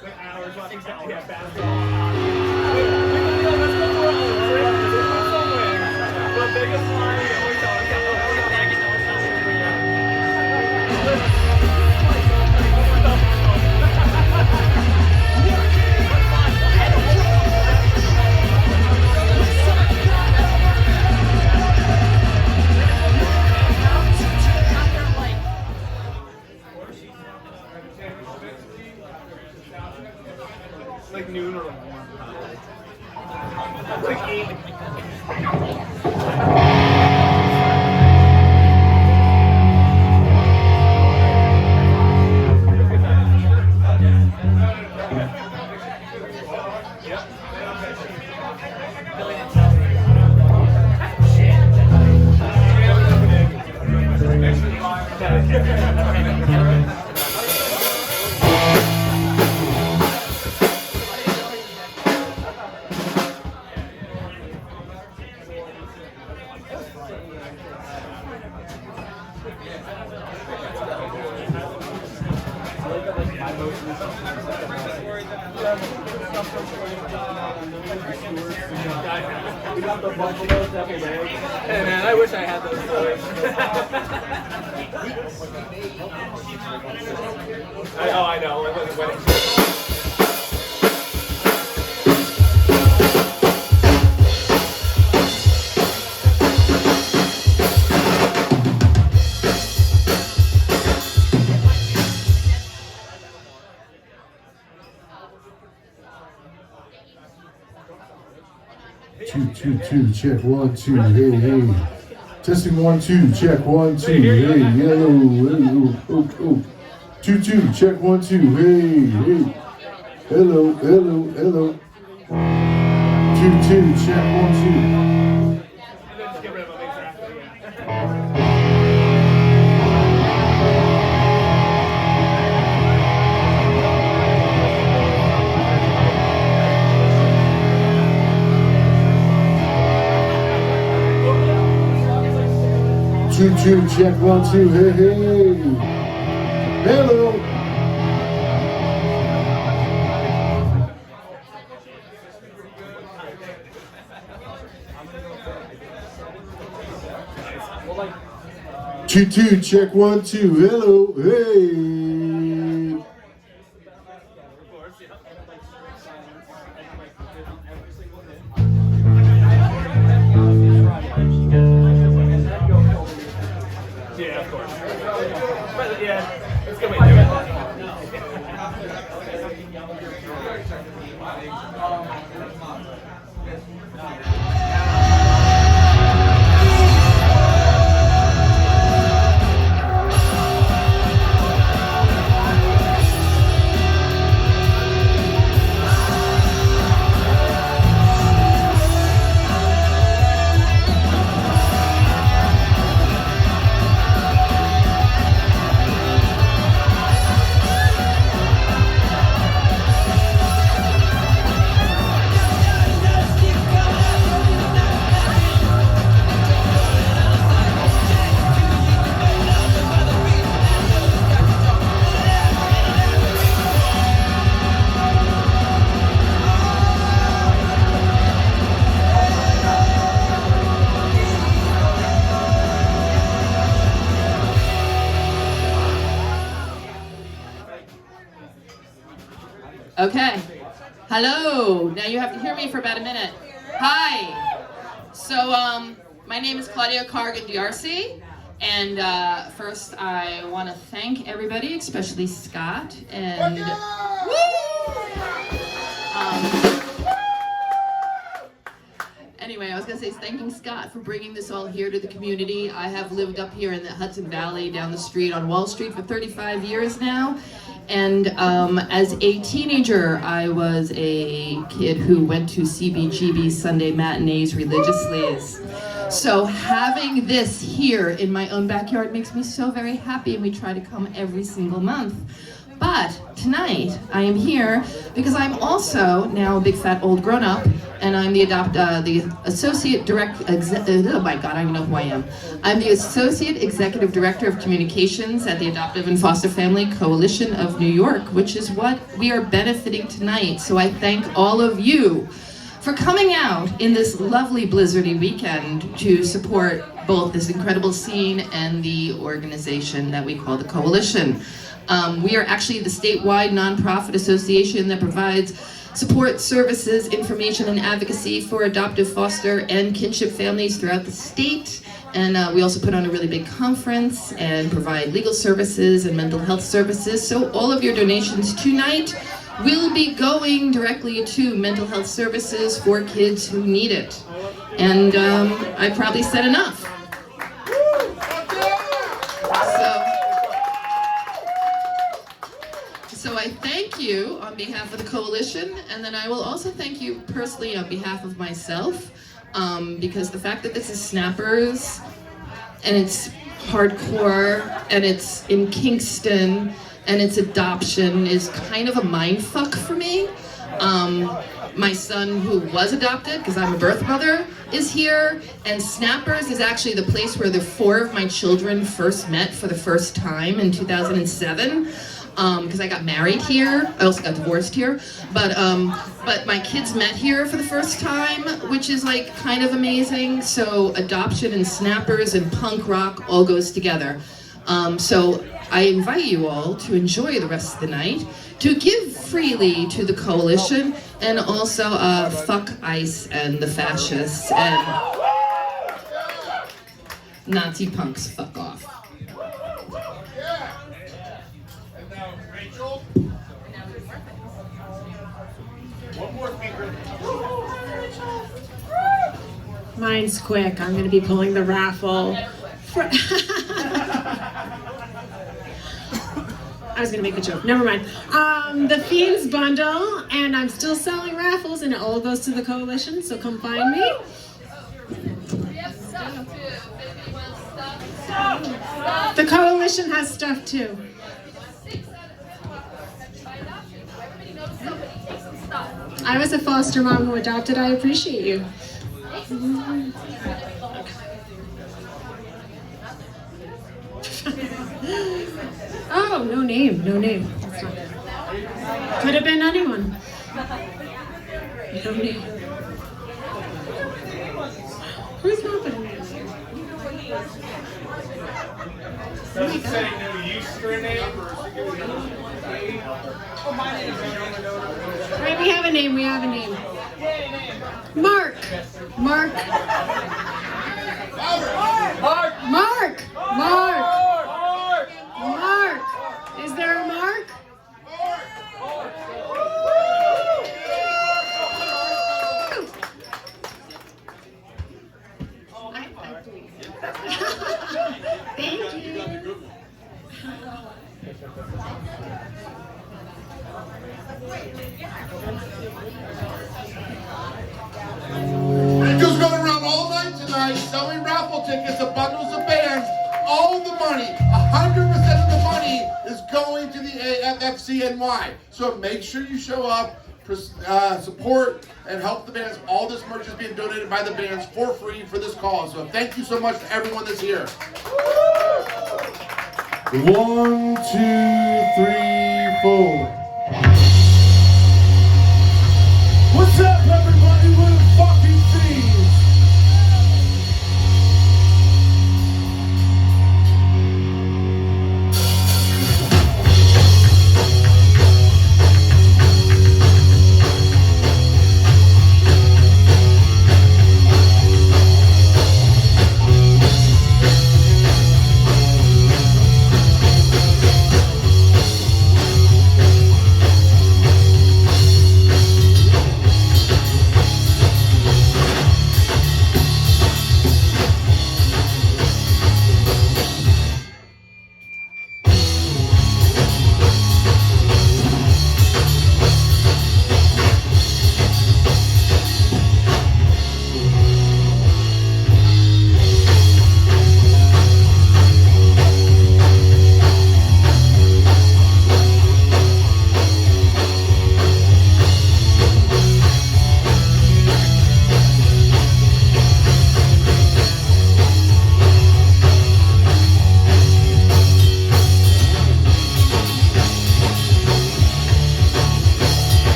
Like hours watching basketball. Let's go for somewhere. The biggest line we always talk like noon or 1. Like 8. We got the bunch of those every day. Hey man, I wish I had those toys. I know. It wasn't wedding. Two, check 1, 2, hey. Testing 1, 2, check 1, 2, hey, yellow, oh. 2, check 1, 2, hey. Hello. 2, check 1, 2. Just get rid of them exactly. Two, check 1, 2, hey. Hello. Two, check 1, 2, hello, hey. Yeah, of course. But yeah, it's a good way to do it. Okay. Hello. Now you have to hear me for about a minute. Hi. So, my name is Claudia Cargan DRC, and first I want to thank everybody, especially Scott and. Anyway, I was going to say thanking Scott for bringing this all here to the community. I have lived up here in the Hudson Valley down the street on Wall Street for 35 years now. And as a teenager, I was a kid who went to CBGB Sunday matinees religiously. So having this here in my own backyard makes me so very happy, and we try to come every single month. But tonight, I am here because I'm also now a big fat old grown-up, and I'm the associate direct. Oh my God, I don't know who I am. I'm the associate executive director of communications at the Adoptive and Foster Family Coalition of New York, which is what we are benefiting tonight. So I thank all of you for coming out in this lovely blizzardy weekend to support both this incredible scene and the organization that we call the Coalition. We are actually the statewide nonprofit association that provides support services, information, and advocacy for adoptive, foster, and kinship families throughout the state. And we also put on a really big conference and provide legal services and mental health services. So all of your donations tonight will be going directly to mental health services for kids who need it. And I probably said enough. So I thank you on behalf of the Coalition, and then I will also thank you personally on behalf of myself, because the fact that this is Snappers, and it's hardcore, and it's in Kingston, and it's adoption is kind of a mind fuck for me. My son, who was adopted, because I'm a birth mother, is here, and Snappers is actually the place where the 4 of my children first met for the first time in 2007. Because I got married here. I also got divorced here, but my kids met here for the first time, which is like kind of amazing. So adoption and Snappers and punk rock all goes together. So I invite you all to enjoy the rest of the night, to give freely to the Coalition, and also fuck ICE and the fascists and Nazi punks. Fuck off. One more speaker. Mine's quick. I'm going to be pulling the raffle. I was going to make a joke. Never mind. The Fiendz bundle, and I'm still selling raffles, and it all goes to the Coalition, so come find me. The Coalition has stuff too. I was a foster mom who adopted. I appreciate you. Oh, no name, no name. That's not good. Could have been anyone. No name. Who's not putting names here? Does it say no use for a name, or is it giving you a name? Oh, my name is Right, we have a name, we have a name. Mark. Mark. Mark! Mark. Mark. Mark. Is there a Mark? Thank you. Just going around all night tonight selling raffle tickets to bundles of bands. All the money, 100% of the money is going to the AFFCNY. So make sure you show up, support, and help the bands. All this merch is being donated by the bands for free for this cause. So thank you so much to everyone that's here. 1, 2, 3, 4. What's up, everybody? We're the fucking Fiendz.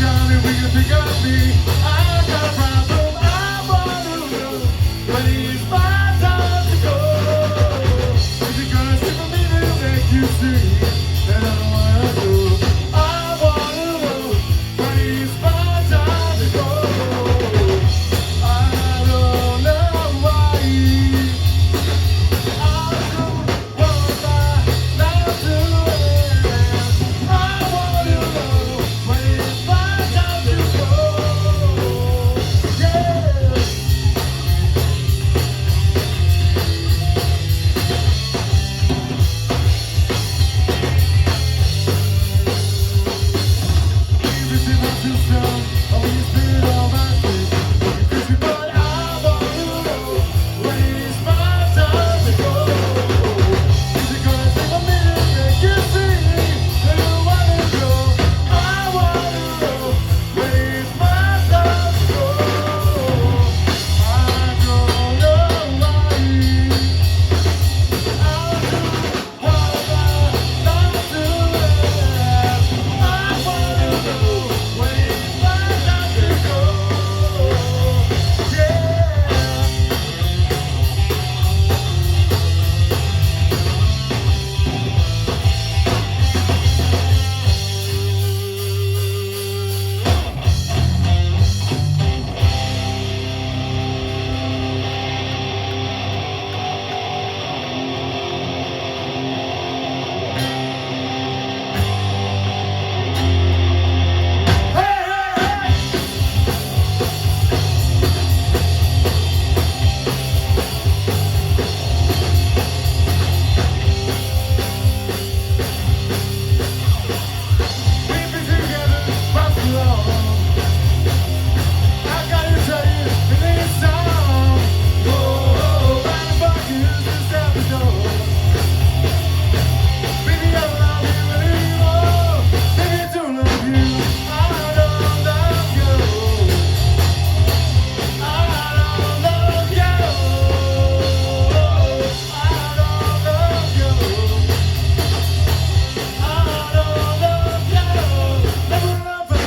down if you think of me. I got a problem, I wanna know when it's my time to go. Is it gonna stick with me to make you see that I don't wanna go? I wanna know when it's my time to go. I don't know why. I don't want my life to end. I wanna know when it's my time to go. Yeah. Everything I do sound, always been all my thing. Crazy, but I wanna know when it's my time to go. Is it gonna take a minute to make you see that I wanna go? I wanna know when it's my time to go. I don't know why. I don't want my life to end. I wanna know when it's my time to go. Yeah. We've been together for so long. I gotta tell you, it ain't song. Oh, right about you, just have to know. Baby, I love you anymore. Baby, I do love you. I don't love you. I don't love you. I don't love you. I don't love you. Never love her.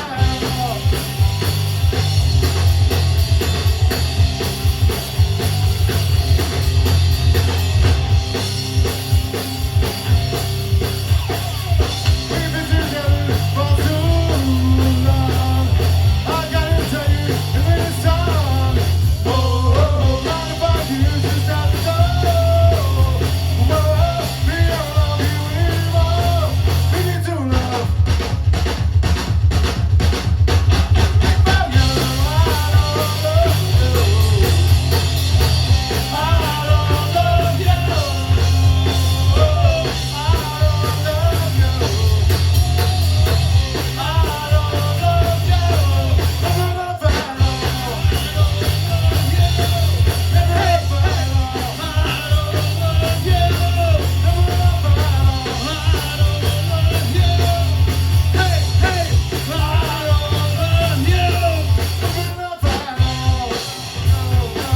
We've been together for too long. I gotta tell you, it ain't song. Oh, right about you, just have to go. Whoa, me, I love you anymore. We need to love. But no, I don't love you. I don't love you. Oh, I don't love you. I don't love you. Never love at all. Never love at all. I don't love you. Never love at all. I don't love you. Hey, hey, I don't love you. Never love at all. No, no.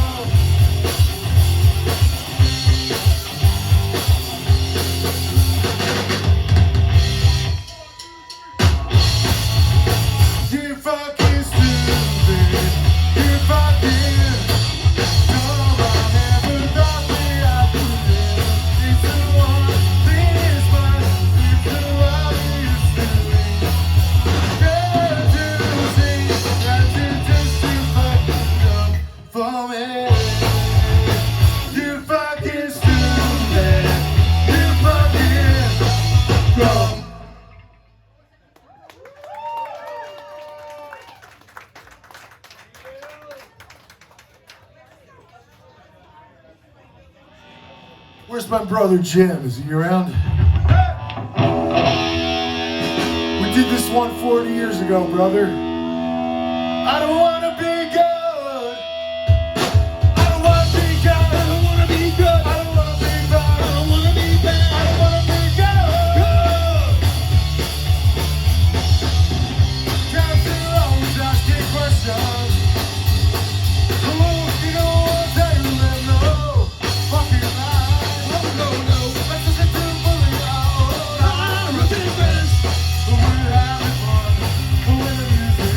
If I can stupid, if I can, come on, never thought that I could live. It's the one thing is mine, it's the one it's doing. Better to see that you just if I can come for me. If I can stupid, if I can, come. Where's my brother Jim? Is he around? We did this one 40 years ago, brother. I don't wanna be good. I don't wanna be good. I don't wanna be good. I don't wanna be bad. I don't wanna be bad. I don't wanna be good. Can't be always asking questions. Oh, you know what I'm saying? No, fucking lie. No, no, that's just a true bully. Oh, I'm a big mess. But we're having fun. But when the music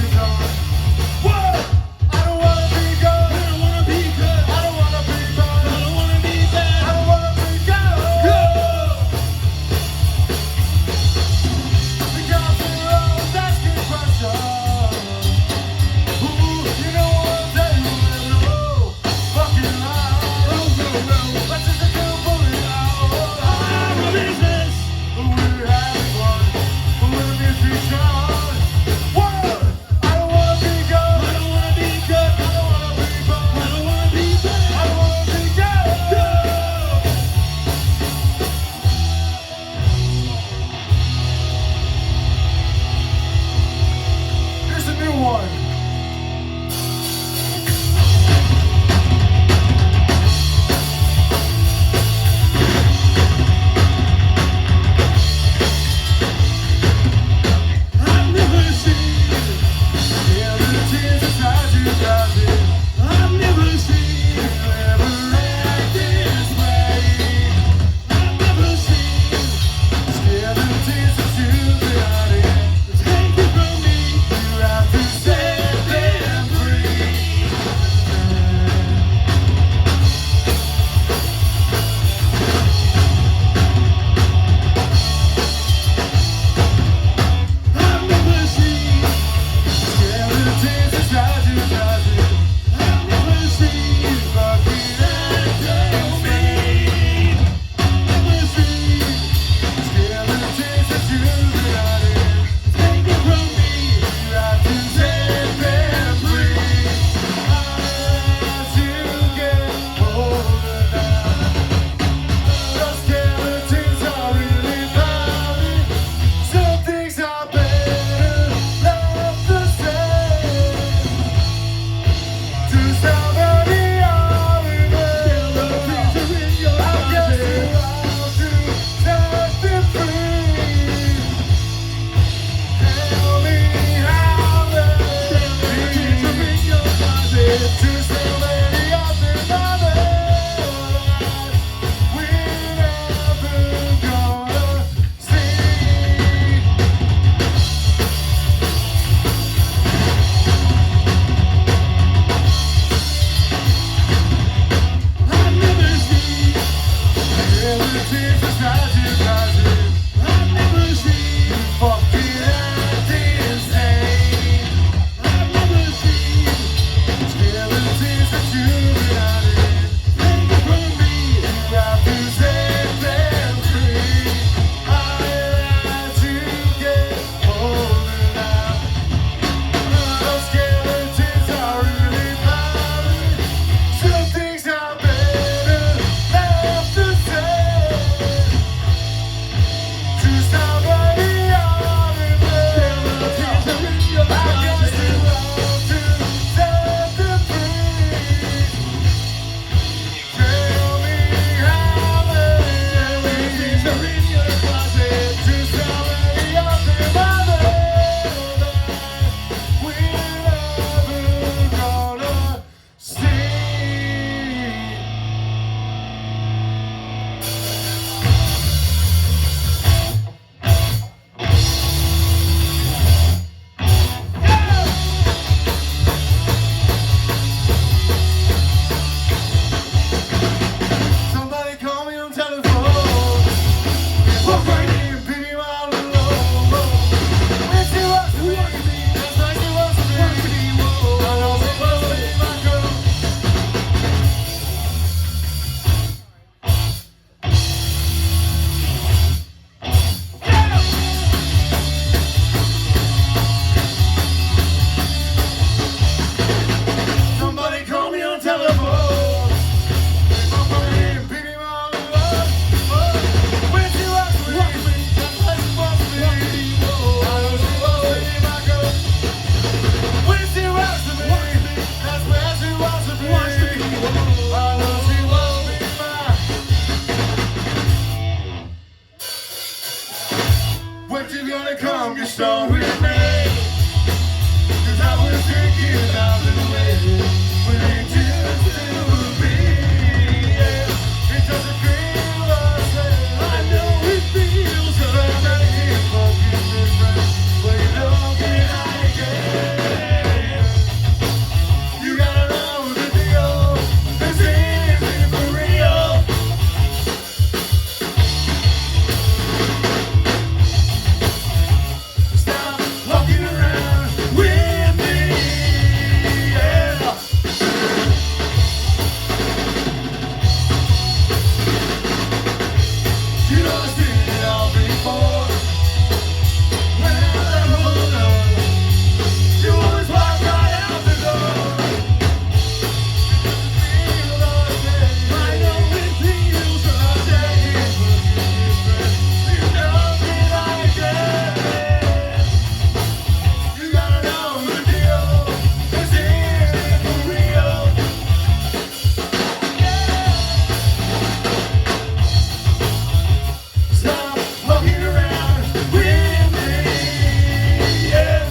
you're gonna come get strong with me. Cause I was thinking about the way when it used to be. Yeah. It doesn't feel the same. I know it feels so amazing. Fucking different when you don't get like it. You gotta know the deal. This isn't for real. Stop walking around with me, yeah. You know I've seen it all before. When I'm older, you always walk right out the door. Feel the same. I know it feels the same. You know that I get. You gotta know the deal. This isn't for real. Stop walking around with me, yeah.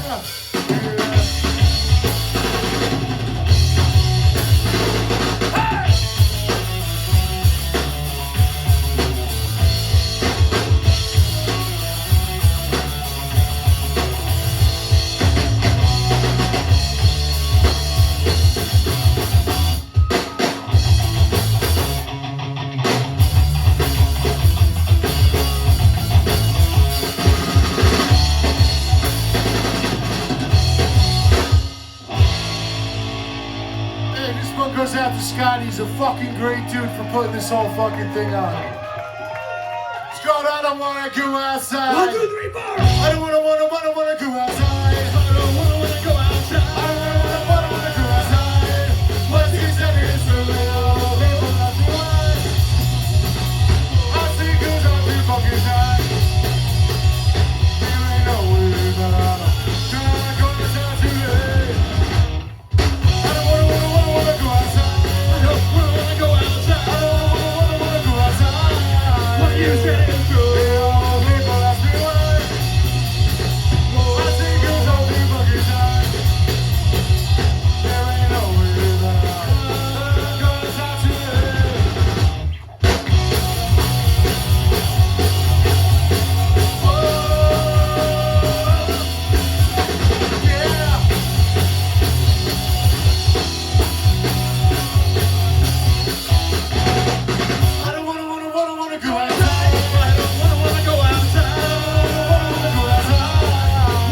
Hey, this one goes out to Scott. He's a fucking great dude for putting this whole fucking thing on. Scott, I don't wanna go outside. 1, 2, 3, 4. I don't wanna go outside. I don't wanna go outside. I don't wanna go outside. What's he said is for real. People have to lie. I see girls on the fucking side. You ain't no way that I know. Trying to go outside today. I don't wanna go outside. I don't wanna go outside. I don't wanna go outside. What you say is true. All people ask me why. I see girls on the fucking side. There ain't no way that I go outside today. Whoa, yeah. I don't wanna go outside. I don't wanna go outside. I don't wanna go outside.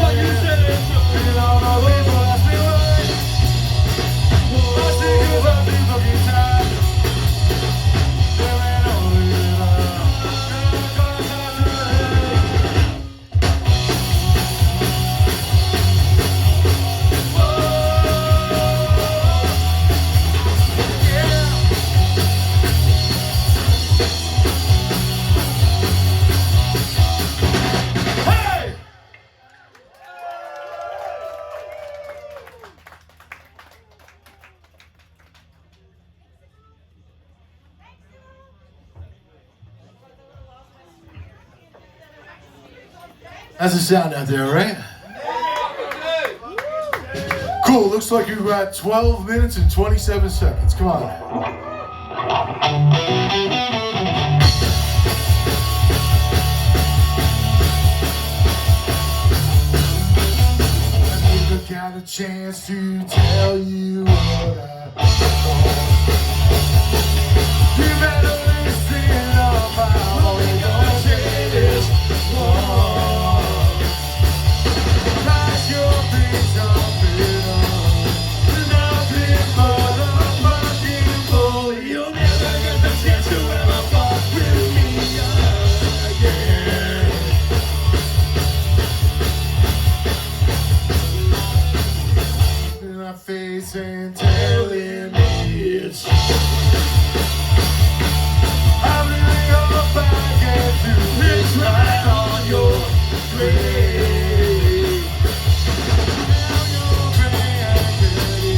What you said is true. You don't know people ask me why. I see girls on the fucking side. There ain't no way that I go outside today. Hey! How's the sound out there, right? Cool, looks like you've got 12 minutes and 27 seconds. Come on. I never got a chance to tell you what I thought. You better listen up, I'm only gonna say this once. Pack your things up and nothing but a fucking bully. You'll never get the chance to ever fuck with me again. In my face and telling me it's I really hope I get to this right on your grave. Now you're ready.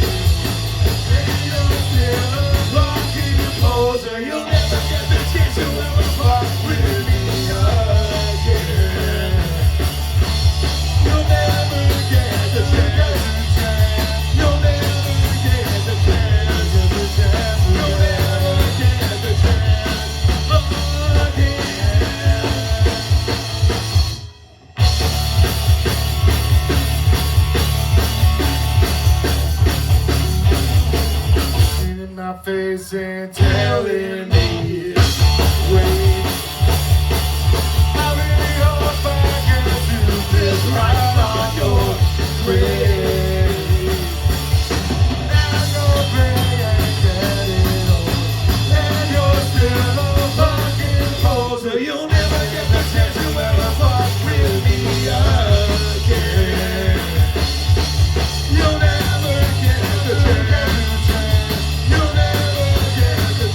They don't feel a fucking poser. You'll never get the chance to ever fuck with me again. and telling me wait. How many hope I can do this right on your grave? Now you're paying getting old, and you're still a fucking fool, so you'll never get the chance to ever fuck with me again. You'll never get the chance. You'll never get the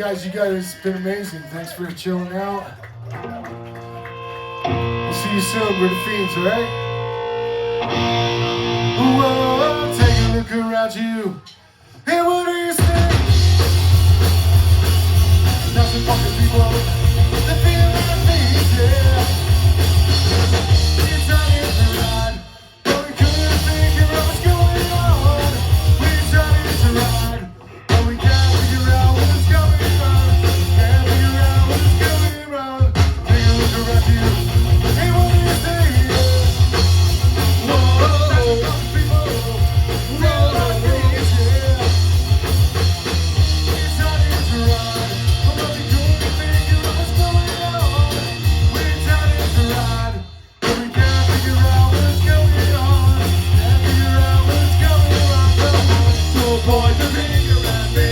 guys. You guys have been amazing. Thanks for chilling out. We'll see you soon. We're the Fiendz, alright? Whoa, take a look around you. Hey, what do you think? Nothing fucking people. The feeling of things, yeah. It's not in the ride. But we couldn't figure out what's going on. We started to ride. But we can't figure out what's going on. Can't figure out what's going on. Take a look around you. Hey, what do you think? Whoa, people. Whoa, things, yeah. It's not in the ride. But we couldn't figure out what's going on. We started to ride. But we can't figure out what's going on. Can't figure out what's going on. Don't point the finger at me.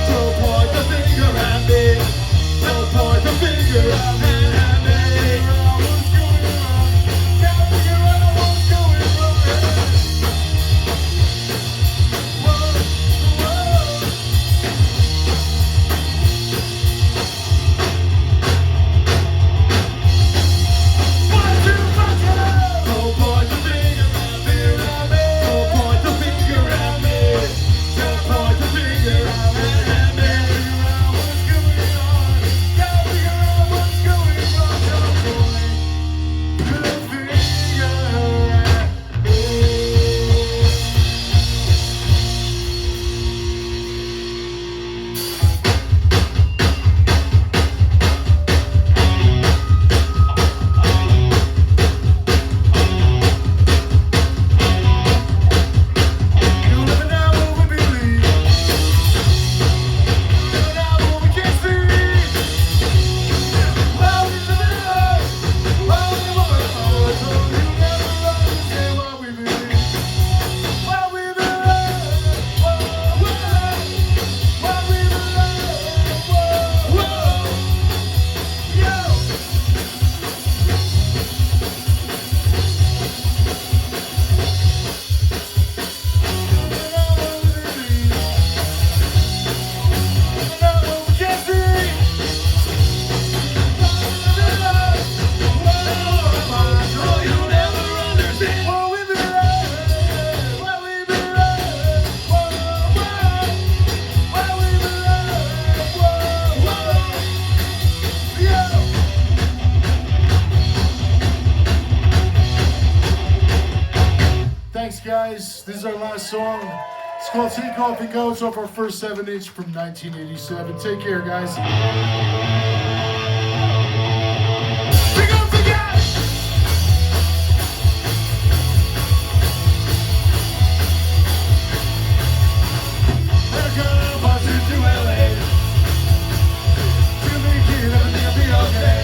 Don't point the finger at me. Don't point the finger at me. What's going on? Can't figure out what's going on. Whoa, whoa. One, two, three, go! Don't point the finger at me. Don't point the finger at me. Don't point the finger at me. Can't figure out what's going on. Can't figure out what's going on. Don't point the finger You never know what we believe. Never know what we can't see. While we live in love, while we live in love, so you never understand what we believe. While we live in love, while we live in love, yo. Thanks, guys. This is our last song. It's called Take Off and Go. It's off our first 7-inch from 1987. Take care, guys. We're gonna forget! We're gonna bust into LA to make it everything will be okay.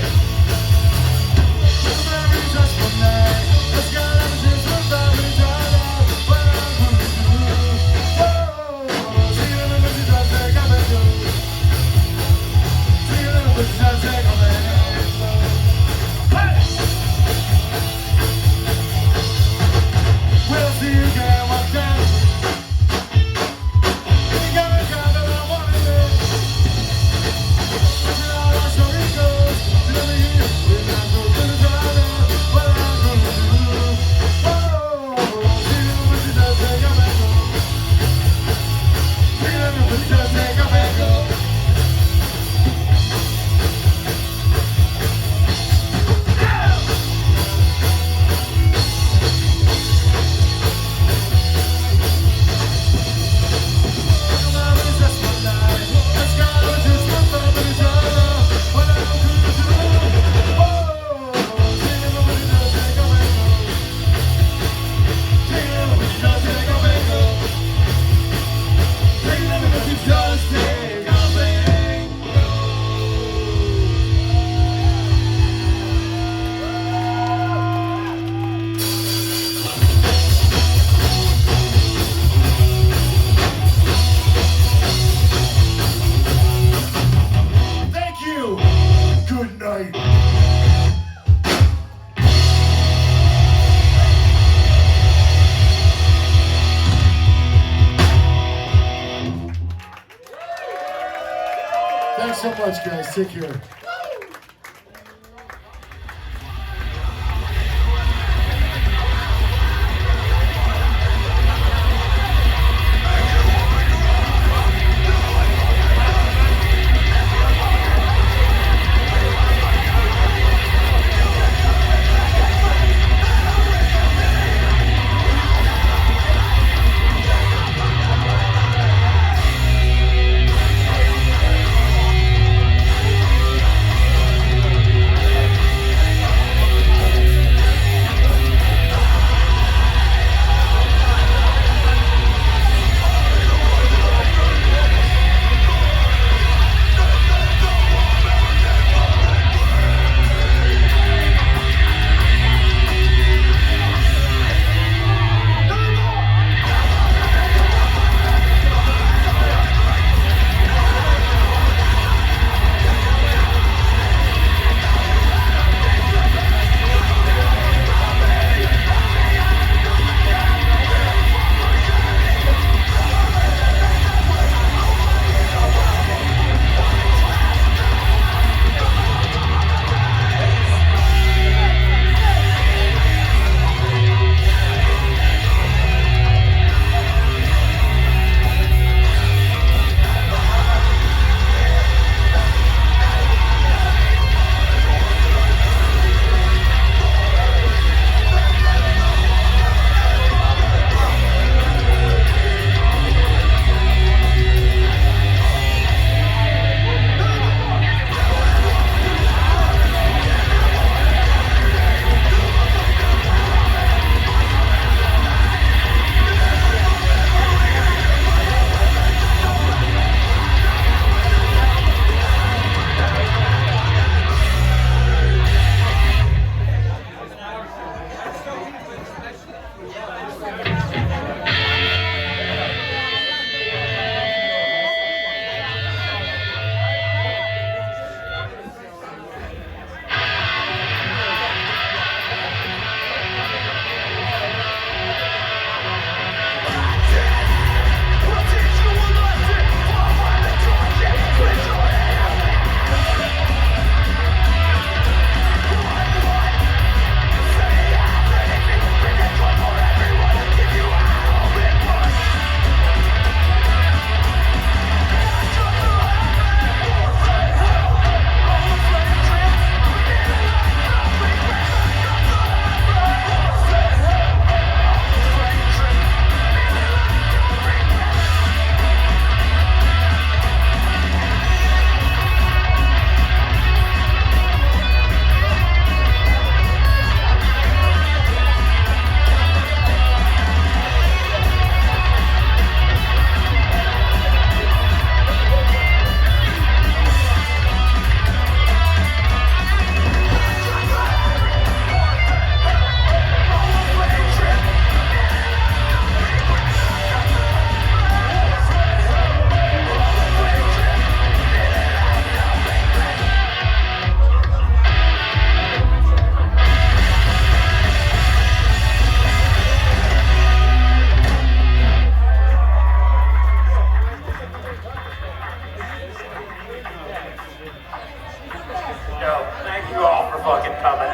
Let's go just for family time out. What I'm gonna do. Whoa, see you in the just take a bit. See you in the just take a bit. Hey! We'll see you again one day. We got a guy that I wanna live. That's how our story goes. Till the year we're not going to try now. What I'm gonna do. Whoa, see you in the just take a bit. See you in the just take a bit. much, guys. Take care. Yo, thank you all for fucking coming.